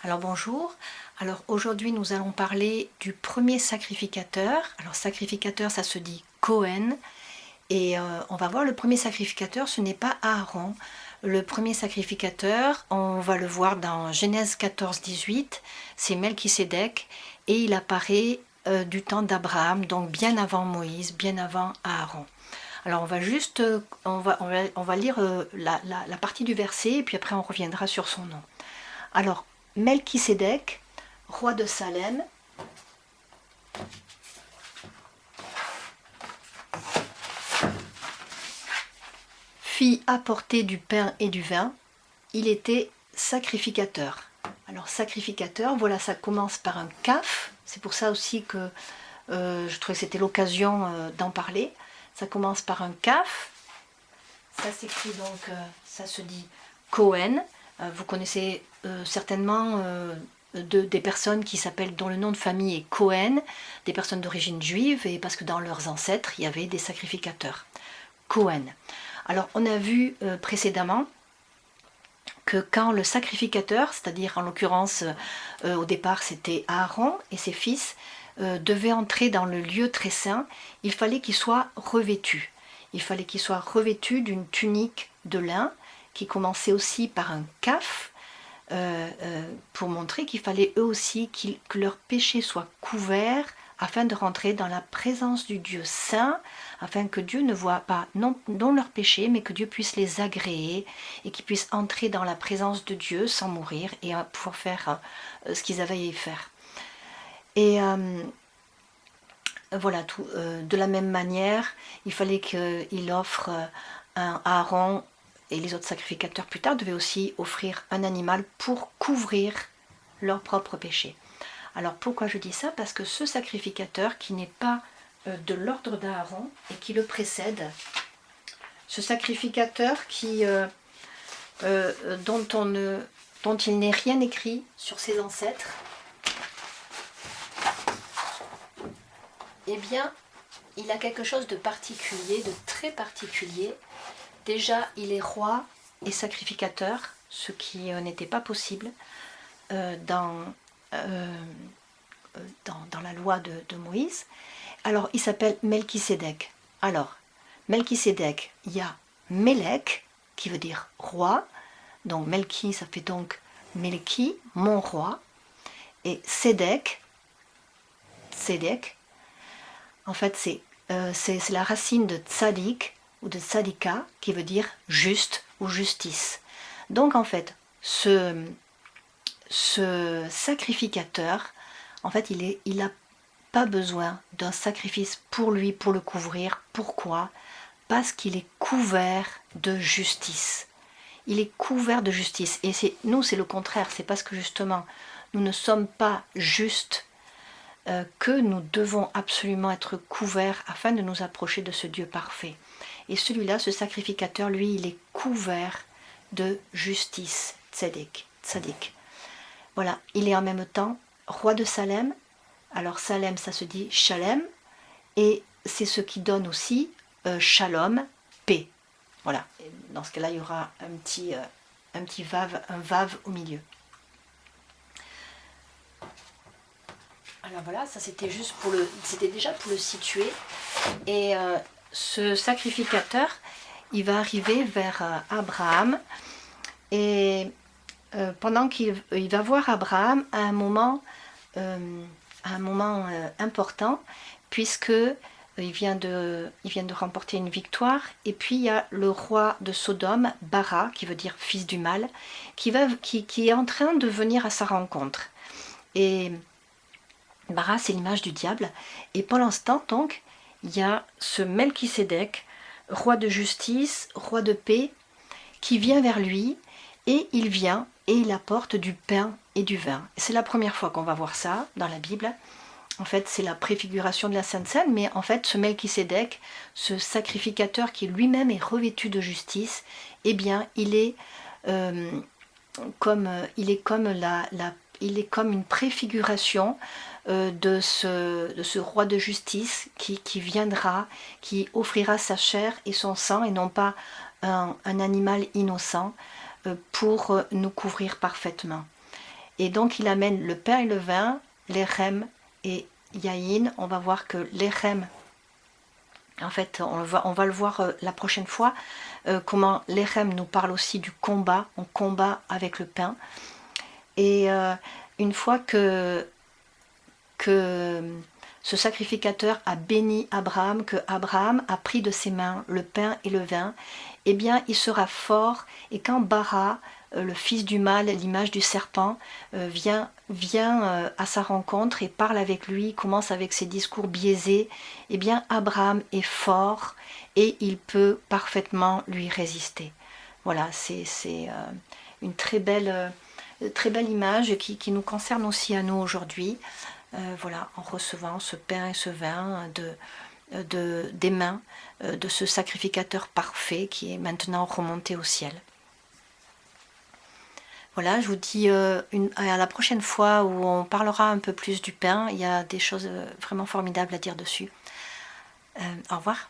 Alors bonjour, alors aujourd'hui nous allons parler du premier sacrificateur. Alors sacrificateur ça se dit Cohen et on va voir le premier sacrificateur, ce n'est pas Aaron. Le premier sacrificateur, on va le voir dans Genèse 14-18, c'est Melchisédek et il apparaît du temps d'Abraham, donc bien avant Moïse, bien avant Aaron. Alors on va juste, on va lire la partie du verset et puis après on reviendra sur son nom. Alors Melchisédek, roi de Salem, fit apporter du pain et du vin, il était sacrificateur. Alors sacrificateur, voilà, ça commence par un kaf, c'est pour ça aussi que je trouvais que c'était l'occasion d'en parler. Ça commence par un kaf, ça s'écrit donc, ça se dit Cohen. Vous connaissez certainement des personnes qui s'appellent, dont le nom de famille est Cohen, des personnes d'origine juive, et parce que dans leurs ancêtres, il y avait des sacrificateurs. Cohen. Alors, on a vu précédemment que quand le sacrificateur, c'est-à-dire en l'occurrence, au départ c'était Aaron et ses fils, devait entrer dans le lieu très saint, il fallait qu'il soit revêtu. Il fallait qu'il soit revêtu d'une tunique de lin, qui commençait aussi par un kaf, pour montrer qu'il fallait eux aussi que leur péché soit couvert afin de rentrer dans la présence du Dieu saint, afin que Dieu ne voit pas non leurs péchés, mais que Dieu puisse les agréer et qu'ils puissent entrer dans la présence de Dieu sans mourir et pouvoir faire ce qu'ils avaient à faire. Et voilà, de la même manière, il fallait qu'il offre un Aaron, et les autres sacrificateurs plus tard devaient aussi offrir un animal pour couvrir leur propre péché. Alors pourquoi je dis ça? Parce que ce sacrificateur qui n'est pas de l'ordre d'Aaron et qui le précède, ce sacrificateur dont il n'est rien écrit sur ses ancêtres, eh bien il a quelque chose de particulier, de très particulier. Déjà, il est roi et sacrificateur, ce qui n'était pas possible dans la loi de Moïse. Alors, il s'appelle Melchisédek. Alors, Melchisédek, il y a Melech, qui veut dire roi. Donc, Melchi, ça fait donc Melchi, mon roi. Et Sédek, en fait, c'est la racine de tzadik, ou de tzadika, qui veut dire juste ou justice. Donc en fait, ce sacrificateur, en fait, il n'a pas besoin d'un sacrifice pour lui, pour le couvrir. Pourquoi? Parce qu'il est couvert de justice. Il est couvert de justice. Et nous, c'est le contraire. C'est parce que justement, nous ne sommes pas justes que nous devons absolument être couverts afin de nous approcher de ce Dieu parfait. Et celui-là, ce sacrificateur, lui, il est couvert de justice, tzadik. Voilà, il est en même temps roi de Salem. Alors Salem, ça se dit Shalem, et c'est ce qui donne aussi Shalom, paix. Voilà, et dans ce cas-là, il y aura un petit vav au milieu. Alors voilà, ça c'était juste c'était déjà pour le situer. Et ce sacrificateur, il va arriver vers Abraham, et pendant qu'il va voir Abraham à un moment important, puisque il vient de remporter une victoire, et puis il y a le roi de Sodome, Bara, qui veut dire fils du mal, qui est en train de venir à sa rencontre. Et Bara, c'est l'image du diable, et pendant ce temps, donc, il y a ce Melchisédek, roi de justice, roi de paix, qui vient vers lui, et il vient et il apporte du pain et du vin. C'est la première fois qu'on va voir ça dans la Bible. En fait, c'est la préfiguration de la Sainte Seine, mais en fait, ce Melchisédek, ce sacrificateur qui lui-même est revêtu de justice, eh bien, il est comme une préfiguration de ce roi de justice qui viendra, qui offrira sa chair et son sang, et non pas un animal innocent, pour nous couvrir parfaitement. Et donc il amène le pain et le vin, lechem et yaïn. On va voir que lechem, en fait on va le voir la prochaine fois, comment lechem nous parle aussi du combat, on combat avec le pain. Et une fois que ce sacrificateur a béni Abraham, que Abraham a pris de ses mains le pain et le vin, eh bien il sera fort. Et quand Bara, le fils du mal, l'image du serpent, vient à sa rencontre et parle avec lui, commence avec ses discours biaisés, eh bien Abraham est fort et il peut parfaitement lui résister. Voilà, c'est une très belle image qui nous concerne aussi à nous aujourd'hui. Voilà, en recevant ce pain et ce vin des mains de ce sacrificateur parfait qui est maintenant remonté au ciel. Voilà, je vous dis à la prochaine fois où on parlera un peu plus du pain. Il y a des choses vraiment formidables à dire dessus. Au revoir.